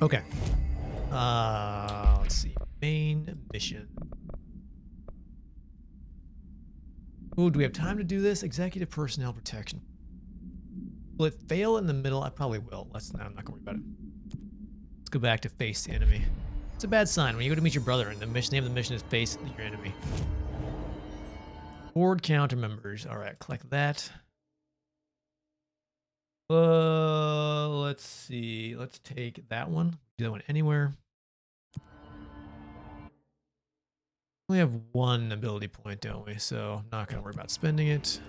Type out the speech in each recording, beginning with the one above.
Okay. Let's see. Main mission. Ooh, do we have time to do this? Executive personnel protection. Will it fail in the middle? I probably will. I'm not gonna worry about it. Let's go back to face the enemy. It's a bad sign when you go to meet your brother and the name of the mission is face your enemy. Board counter members. All right, collect that. Let's see. Let's take that one. Do that one anywhere. We have one ability point, don't we? So I'm not gonna worry about spending it.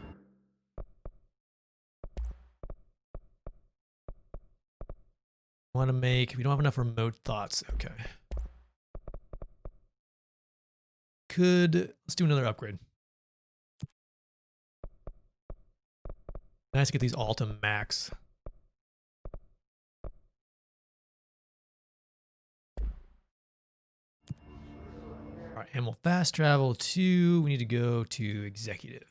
Want to make? We don't have enough remote thoughts. Okay. Let's do another upgrade. Nice to get these all to max. All right, and we'll fast travel to, we need to go to executive.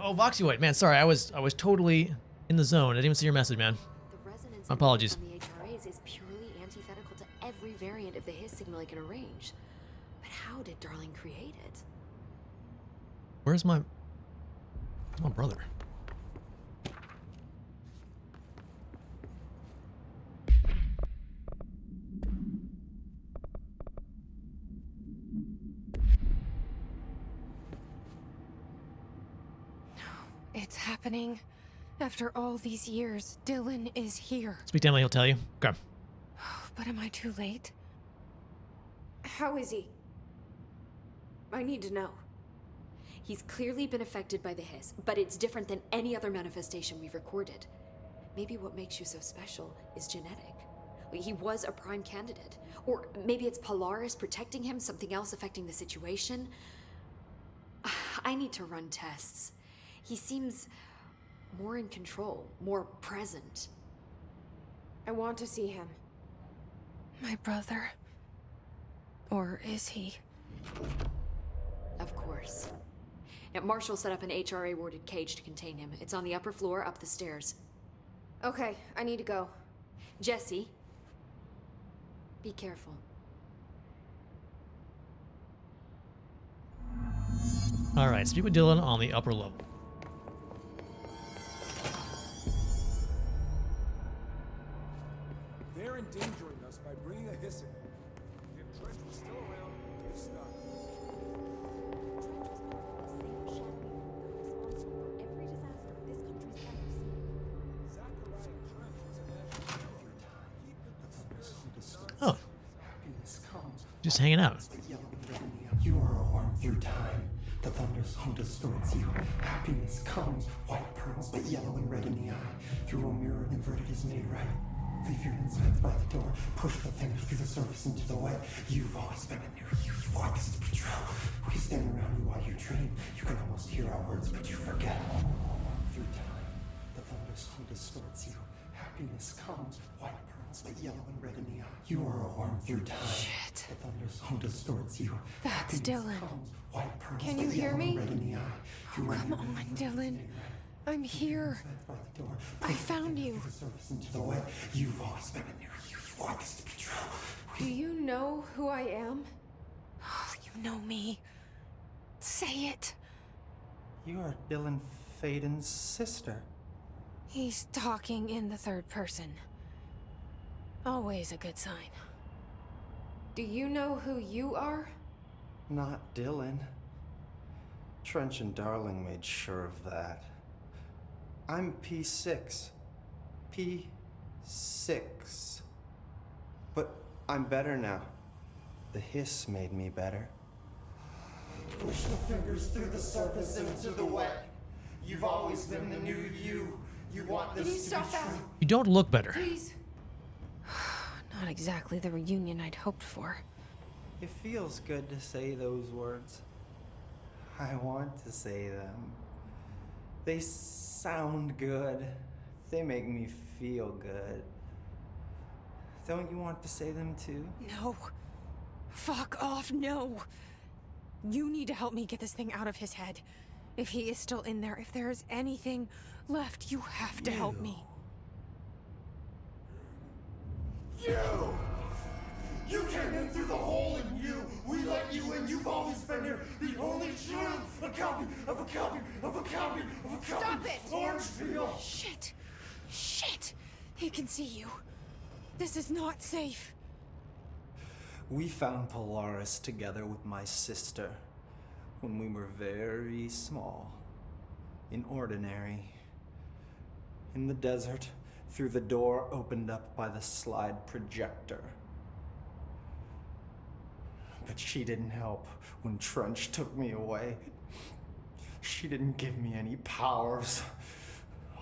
Oh, Voxy White, man, sorry, I was totally in the zone. I didn't even see your message, man. The resonance My apologies. from the HRAs is purely antithetical to every variant of the Hiss signal it can arrange. But how did Darling create it? Where's my brother? It's happening. After all these years, Dylan is here. Speak to Emily, he'll tell you. Okay. But am I too late? How is he? I need to know. He's clearly been affected by the Hiss, but it's different than any other manifestation we've recorded. Maybe what makes you so special is genetic. He was a prime candidate. Or maybe it's Polaris protecting him, something else affecting the situation. I need to run tests. He seems more in control, more present. I want to see him. My brother. Or is he? Of course. Now, Marshall set up an HRA-warded cage to contain him. It's on the upper floor, up the stairs. Okay, I need to go. Jesse, be careful. All right, speak with Dylan on the upper level. They're endangering us by bringing a Hiss in. If Trent was still around, we'd stop. Oh, just hanging out. You are a worm through time. The thunder's home distorts you. Happiness comes, white pearls, but yellow and red in the eye. Through a mirror inverted is made right. Leave your insides by the door. Push the fingers through the surface into the wet. You've always been in your youth. You want this to be true. We stand around you while you dream. You can almost hear our words, but you forget. Through time, the thunder's home distorts you. Happiness comes, white pearls, but yellow and red in the eye. You are a worm through time. Shit. The thunder's home distorts you. That's Dylan. White pearls, Can you but hear yellow and me? red in the eye. Oh, come on, Dylan. I'm here. I found you. The surface into the wet. You've always been in your youth. You want this to be true. Do you know who I am? Oh, you know me. Say it. You are Dylan Faden's sister. He's talking in the third person. Always a good sign. Do you know who you are? Not Dylan. Trench and Darling made sure of that. I'm P6. P6. But I'm better now. The Hiss made me better. Push the fingers through the surface into the wet. You've always been the new you. You want Can you this to be stop that? true? You don't look better. Please. Not exactly the reunion I'd hoped for. It feels good to say those words. I want to say them. They sound good. They make me feel good. Don't you want to say them too? No. Fuck off, no. You need to help me get this thing out of his head. If he is still in there, if there is anything left, you have to help me. You! You came in through the hole in you! We let you in! You've always been here! The only truth! A copy of a copy of a copy of a copy! Stop it! Orange peel! Shit! Shit! He can see you. This is not safe. We found Polaris together with my sister when we were very small, in Ordinary, in the desert, through the door opened up by the slide projector. But she didn't help when Trench took me away. She didn't give me any powers.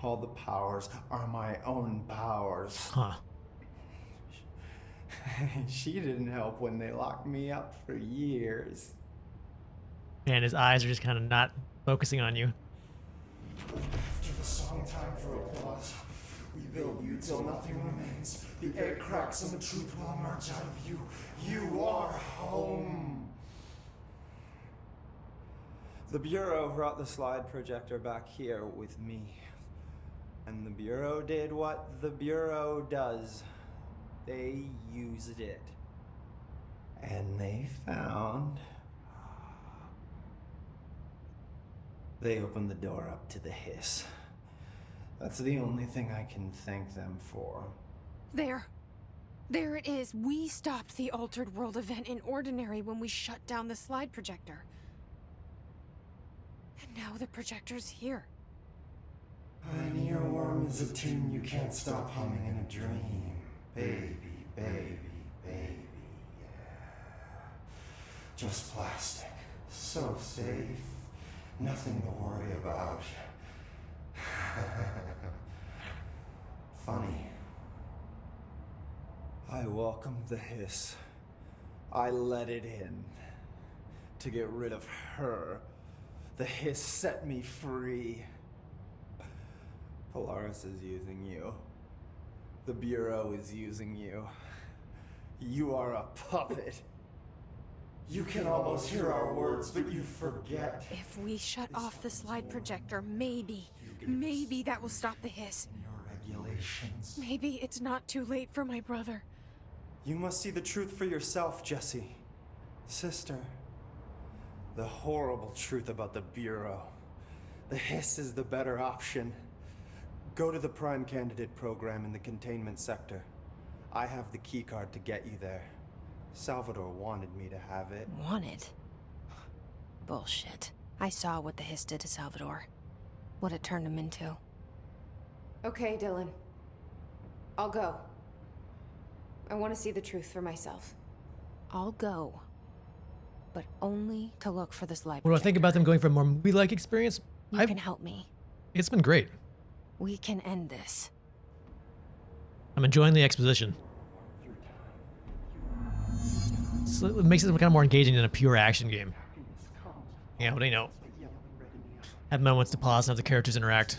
All the powers are my own powers. Huh. She didn't help when they locked me up for years. And his eyes are just kind of not focusing on you. After the song time for applause, we build you till nothing remains. The egg cracks and the truth will emerge out of you. You are home. The Bureau brought the slide projector back here with me. And the Bureau did what the Bureau does. They used it. And they found... They opened the door up to the hiss. That's the only thing I can thank them for. There. There it is. We stopped the Altered World event in Ordinary when we shut down the slide projector. And now the projector's here. An earworm is a tune you can't stop humming in a dream. Baby, baby, baby, yeah. Just plastic. So safe. Nothing to worry about. Funny. I welcomed the hiss. I let it in. To get rid of her. The hiss set me free. Polaris is using you. The Bureau is using you. You are a puppet. You can almost hear our words, but you forget. If we shut off the slide projector, maybe that will stop the hiss. Your regulations. Maybe it's not too late for my brother. You must see the truth for yourself, Jesse. Sister. The horrible truth about the Bureau. The hiss is the better option. Go to the Prime Candidate program in the containment sector. I have the keycard to get you there. Salvador wanted me to have it. Wanted? Bullshit. I saw what the hiss did to Salvador. What it turned him into. Okay, Dylan. I'll go. I want to see the truth for myself. I'll go. But only to look for this light What do I think about them going for a more movie-like experience? You can help me. It's been great. We can end this. I'm enjoying the exposition. So it makes it kind of more engaging than a pure action game. Yeah, but have moments to pause and have the characters interact.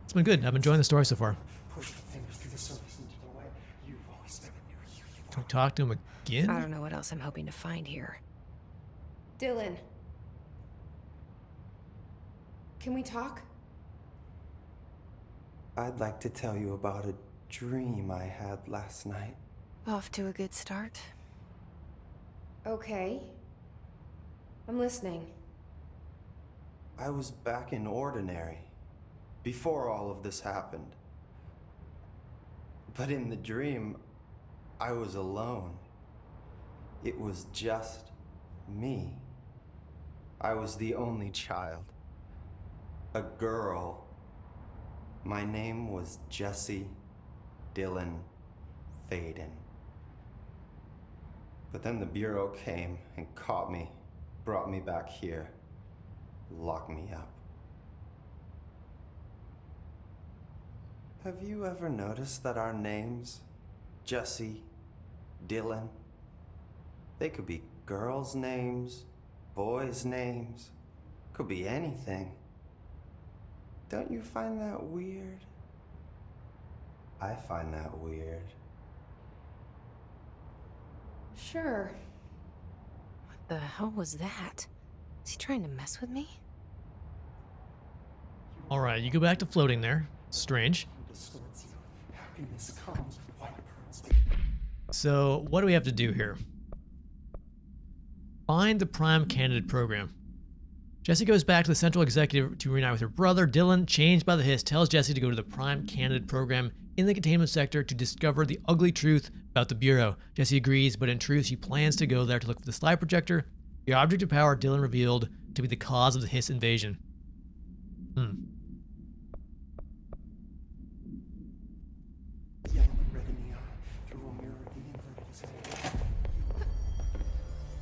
It's been good. I'm enjoying the story so far. Push the fingers through the surface into the light. You've always been a new you. Can we talk to him again? I don't know what else I'm hoping to find here. Dylan. Can we talk? I'd like to tell you about a dream I had last night. Off to a good start. Okay. I'm listening. I was back in Ordinary, before all of this happened. But in the dream, I was alone. It was just me. I was the only child. A girl. My name was Jesse Dylan Faden. But then the Bureau came and caught me, brought me back here, locked me up. Have you ever noticed that our names, Jesse, Dylan, they could be girls' names, boys' names, could be anything. Don't you find that weird? I find that weird. Sure. What the hell was that? Is he trying to mess with me? All right, you go back to floating there. Strange. Distorts you. Happiness comes, white pearls. So what do we have to do here? Find the prime candidate program. Jesse goes back to the central executive to reunite with her brother. Dylan, changed by the hiss, tells Jesse to go to the prime candidate program in the containment sector to discover the ugly truth about the Bureau. Jesse agrees, but in truth, she plans to go there to look for the slide projector, the object of power Dylan revealed to be the cause of the hiss invasion. Yellow and red in the eye. Through a mirror, he inverted his head.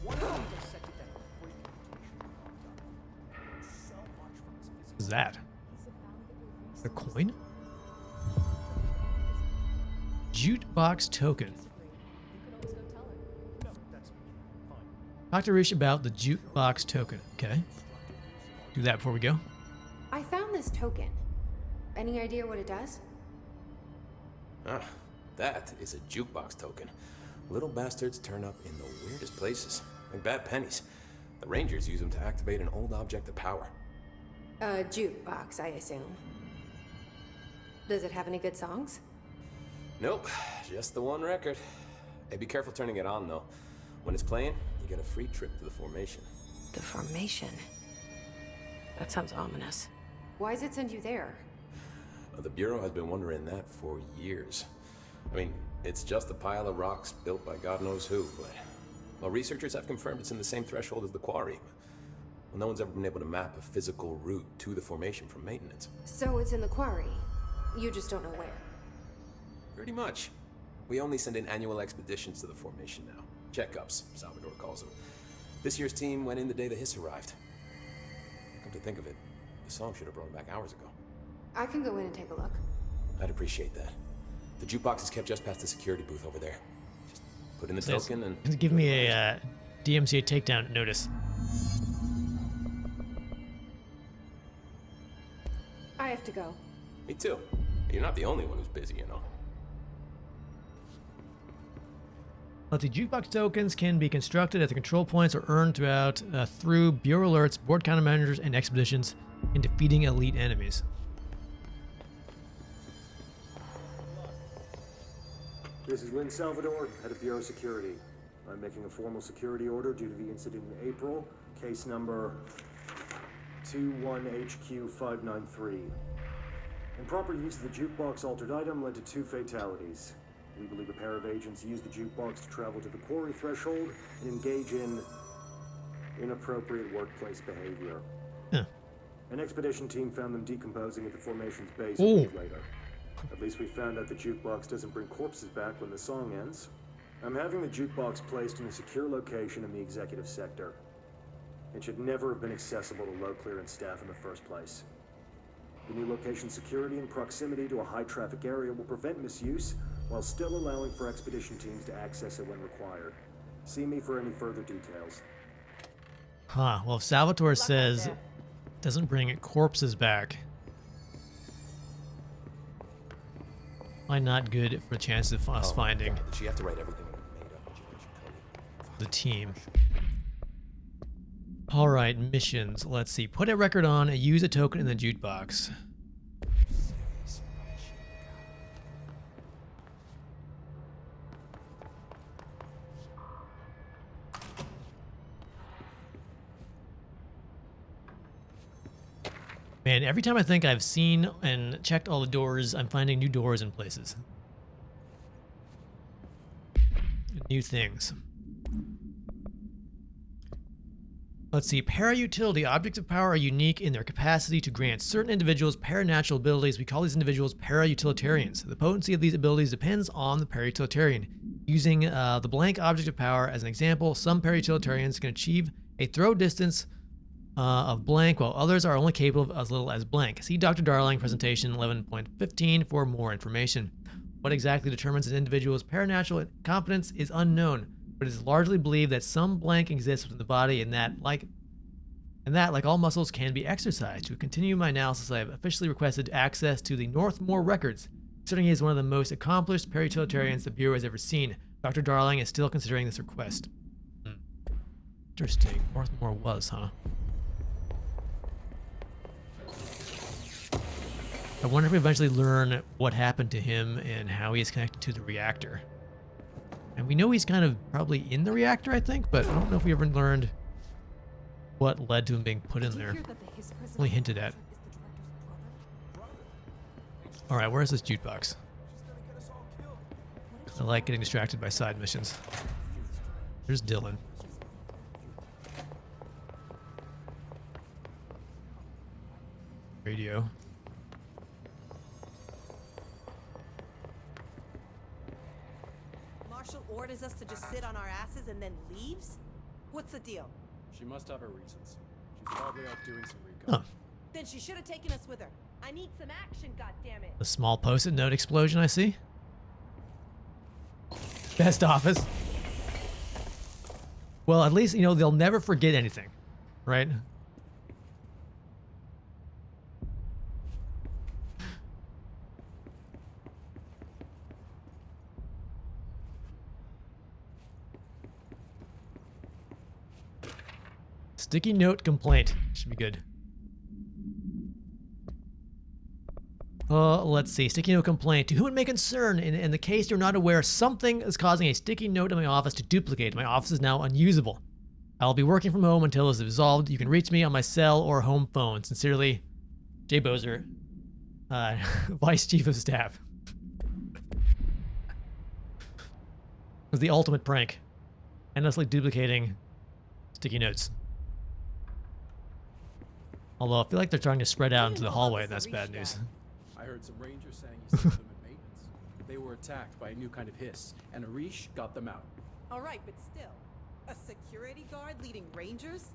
What is that? A coin? Jukebox token. Talk to Rish about the jukebox token. Okay. Do that before we go. I found this token. Any idea what it does? Ah, that is a jukebox token. Little bastards turn up in the weirdest places, like bad pennies. The Rangers use them to activate an old object of power. A jukebox, I assume. Does it have any good songs? Nope, just the one record. Hey, be careful turning it on, though. When it's playing, you get a free trip to the formation. The formation. That sounds ominous. Why does it send you there? The Bureau has been wondering that for years. I mean, it's just a pile of rocks built by God knows who, but... Well, researchers have confirmed it's in the same threshold as the quarry. Well, no one's ever been able to map a physical route to the formation from maintenance. So it's in the quarry. You just don't know where. Pretty much. We only send in annual expeditions to the formation now. Checkups, Salvador calls them. This year's team went in the day the hiss arrived. Come to think of it, the song should have brought it back hours ago. I can go in and take a look. I'd appreciate that. The jukebox is kept just past the security booth over there. Just put in the Says- token and... Give me a DMCA takedown notice. I have to go. Me too. You're not the only one who's busy, you know. Let's see, jukebox tokens can be constructed at the control points or earned through Bureau alerts, board countermeasures, and expeditions in defeating elite enemies. This is Lynn Salvador, head of Bureau Security. I'm making a formal security order due to the incident in April, case number 21HQ593. Improper use of the jukebox altered item led to 2 fatalities. We believe a pair of agents used the jukebox to travel to the quarry threshold and engage in inappropriate workplace behavior. Huh. An expedition team found them decomposing at the formation's base a Ooh. week later. At least we found out the jukebox doesn't bring corpses back when the song ends. I'm having the jukebox placed in a secure location in the executive sector. It should never have been accessible to low clearance staff in the first place. The new location's security and proximity to a high traffic area will prevent misuse while still allowing for expedition teams to access it when required. See me for any further details. Huh. Well, if Salvatore says doesn't bring corpses back, why not good for the chances of us finding God, did she have to write everything made up in generation code? the team? All right, missions. Let's see. Put a record on. Use a token in the jukebox. Man, every time I think I've seen and checked all the doors, I'm finding new doors in places. New things. Let's see. Para-utility. Objects of power are unique in their capacity to grant certain individuals paranatural abilities. We call these individuals para-utilitarians. The potency of these abilities depends on the para-utilitarian. Using the blank object of power as an example, some para-utilitarians can achieve a throw distance of blank, while others are only capable of as little as blank. See Dr. Darling presentation 11.15 for more information. What exactly determines an individual's paranatural competence is unknown, but it is largely believed that some blank exists within the body and that, like all muscles, can be exercised. To continue my analysis, I have officially requested access to the Northmore records. Considering he is one of the most accomplished paratotalitarians the Bureau has ever seen, Dr. Darling is still considering this request. Interesting. Northmore was, huh? I wonder if we eventually learn what happened to him and how he is connected to the reactor. And we know he's kind of probably in the reactor, I think, but I don't know if we ever learned what led to him being put in there. Only hinted at. Alright, where's this jukebox? I like getting distracted by side missions. There's Dylan. Radio. Marshall orders us to just sit on our asses and then leaves? What's the deal? She must have her reasons. She's probably out doing some recon. Huh. Then she should have taken us with her. I need some action, goddammit. A small post-it note explosion, I see. Best office. Well, at least, you know, they'll never forget anything, right? Sticky note complaint. Should be good. Let's see. Sticky note complaint. To whom it may concern, in the case you're not aware, something is causing a sticky note in my office to duplicate. My office is now unusable. I'll be working from home until it is resolved. You can reach me on my cell or home phone. Sincerely, Jay Bozer, Vice Chief of Staff. It was the ultimate prank. Endlessly duplicating sticky notes. Although I feel like they're trying to spread out into the hallway, and that's bad news. I heard some rangers saying you sent them in maintenance. They were attacked by a new kind of hiss, and Arish got them out. All right, but still. A security guard leading rangers?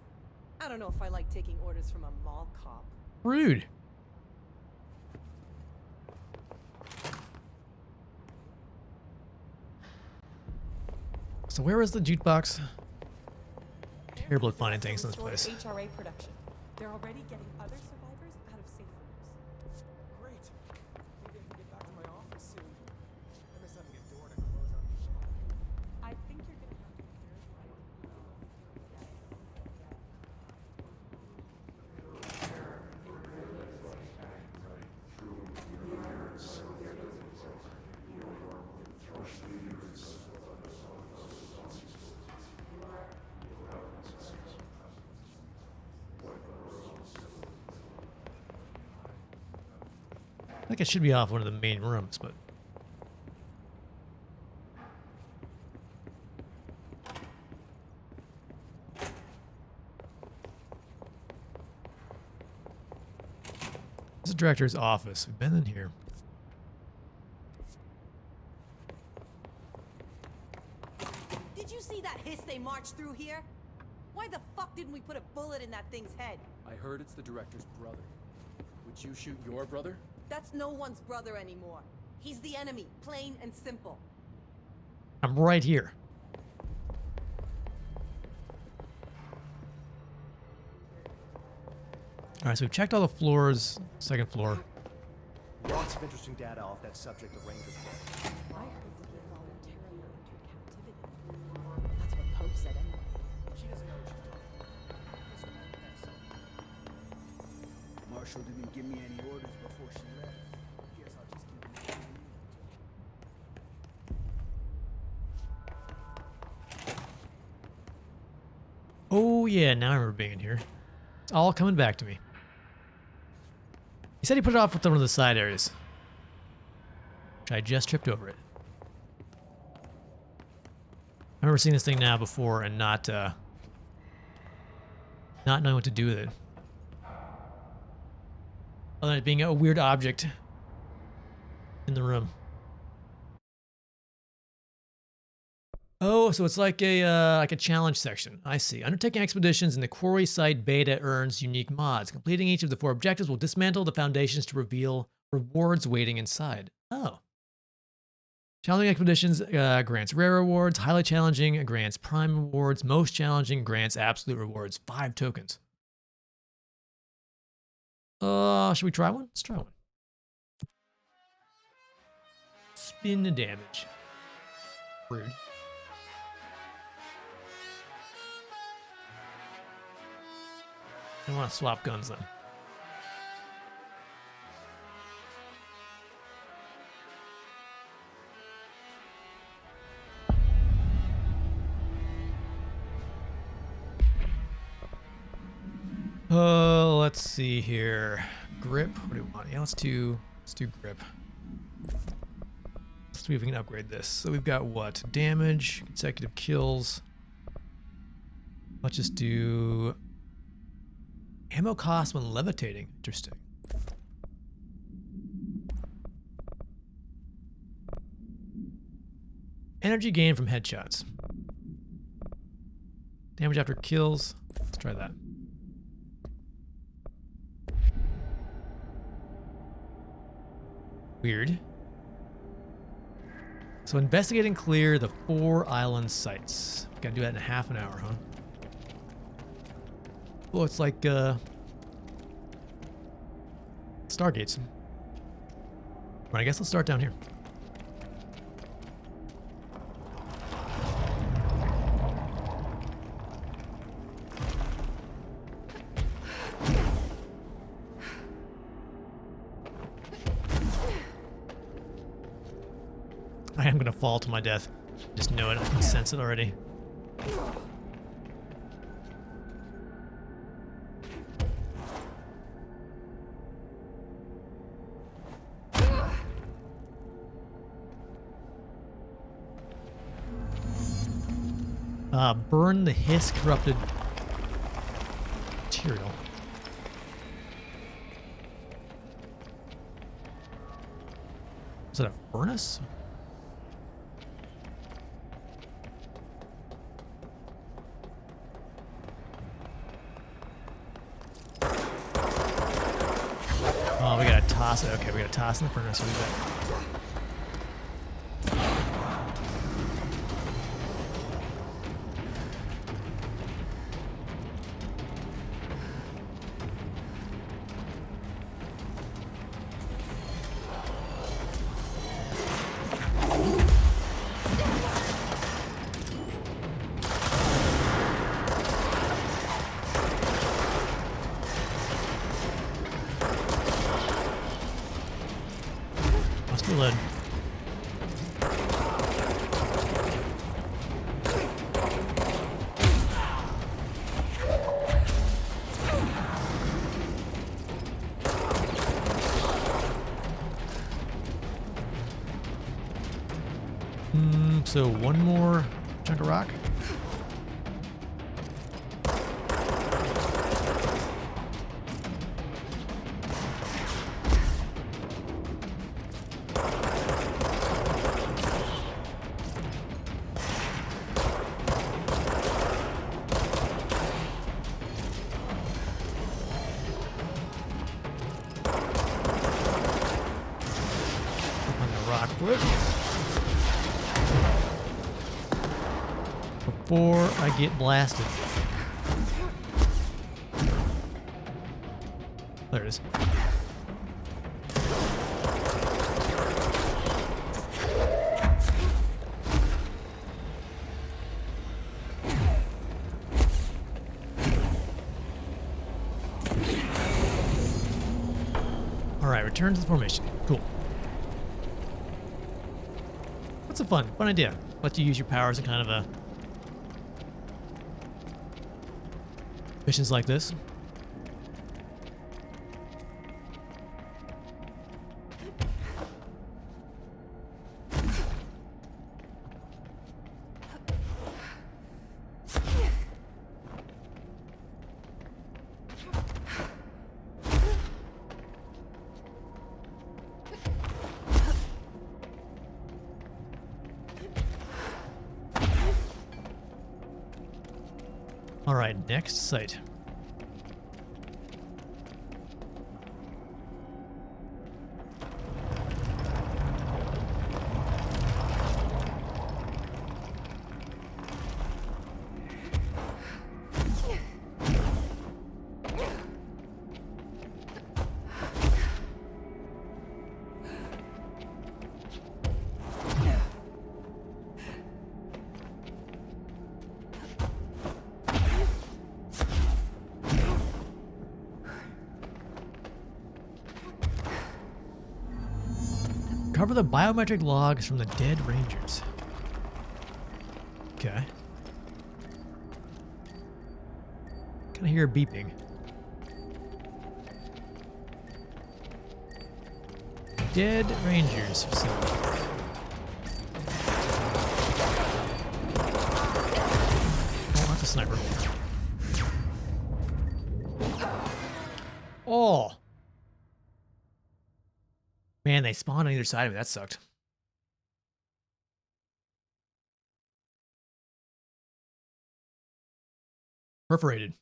I don't know if I like taking orders from a mall cop. Rude. So where is the jukebox? Terrible at finding things in this place. HRA production. They're already getting other survivors out of safe rooms. Great. Maybe I can get back to my office soon. I miss having a door to close on each other. I think you're gonna have to clear I think it should be off one of the main rooms, but... This is the director's office. We've been in here. Did you see that hiss they marched through here? Why the fuck didn't we put a bullet in that thing's head? I heard it's the director's brother. Would you shoot your brother? That's no one's brother anymore. He's the enemy, plain and simple. I'm right here. Alright, so we've checked all the floors. Second floor. Lots of interesting data off that subject of Rangers. I heard that he voluntarily entered captivity. That's what Pope said anyway. She doesn't know what she's talking about. Marshall didn't give me any orders before she left. Guess I'll just keep Oh yeah, now I remember being in here. It's all coming back to me. He said he put it off with one of the side areas. Which I just tripped over it. I remember seeing this thing now before and not knowing what to do with it. Other than it being a weird object in the room. Oh, so it's like a challenge section. I see. Undertaking expeditions in the quarry site beta earns unique mods. Completing each of the 4 objectives will dismantle the foundations to reveal rewards waiting inside. Oh. Challenging expeditions grants rare rewards. Highly challenging grants prime rewards. Most challenging grants absolute rewards. 5 tokens. Should we try one? Let's try one. Spin the damage. Rude. I want to swap guns then. Let's see here. Grip. What do we want? Yeah, let's do grip. Let's see if we can upgrade this. So we've got what? Damage, consecutive kills. Let's just do ammo cost when levitating. Interesting. Energy gain from headshots. Damage after kills. Let's try that. Weird. So investigate and clear the 4 island sites. Gotta do that in half an hour, huh? Well, it's like Stargates. Right, I guess let's start down here. I am gonna fall to my death. Just know it, I can sense it already. Burn the hiss corrupted material. Is that a furnace? Oh, we gotta toss it. Okay, we gotta toss in the furnace. What do you got? Must reload. So one more chunk of rock. Before I get blasted. There it is. All right, return to the formation. Cool. That's a fun idea. Let you use your powers in kind of a missions like this. All right, next site. Cover the biometric logs from the dead rangers. Okay. Can I hear beeping? Dead rangers facility. Oh, that's a sniper. Oh! Man, they spawned on either side of me. That sucked. Perforated.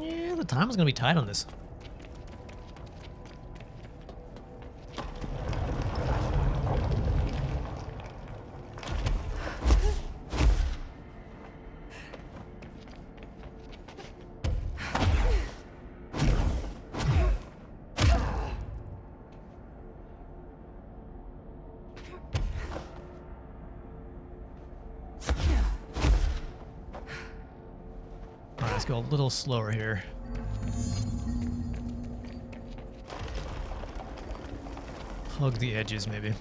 Yeah, the time is going to be tight on this. Let's go a little slower here. Hug the edges, maybe.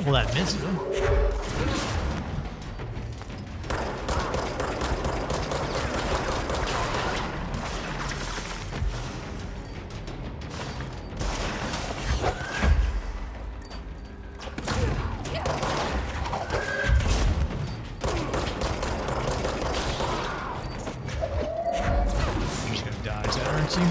Well, that missed him. You're just gonna dodge that, aren't you?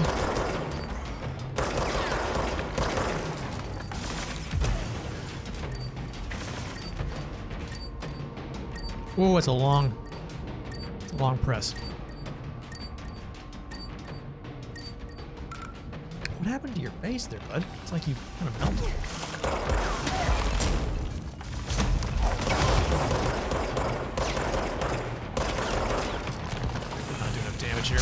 Oh, it's a long press. What happened to your face there, bud? It's like you kind of melted. Not doing enough damage here.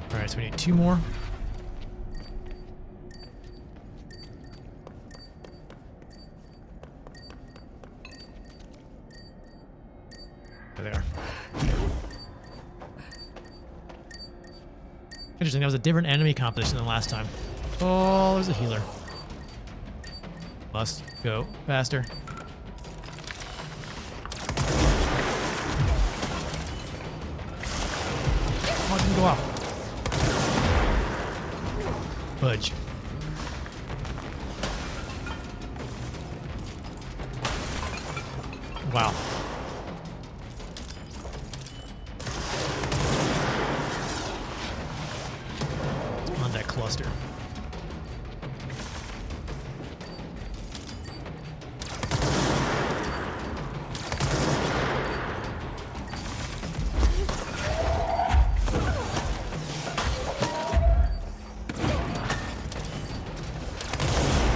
Alright, so we need 2 more. There they are. Interesting, that was a different enemy composition than last time. Oh, there's a healer. Must go faster. Oh, it didn't go off. Fudge. Wow.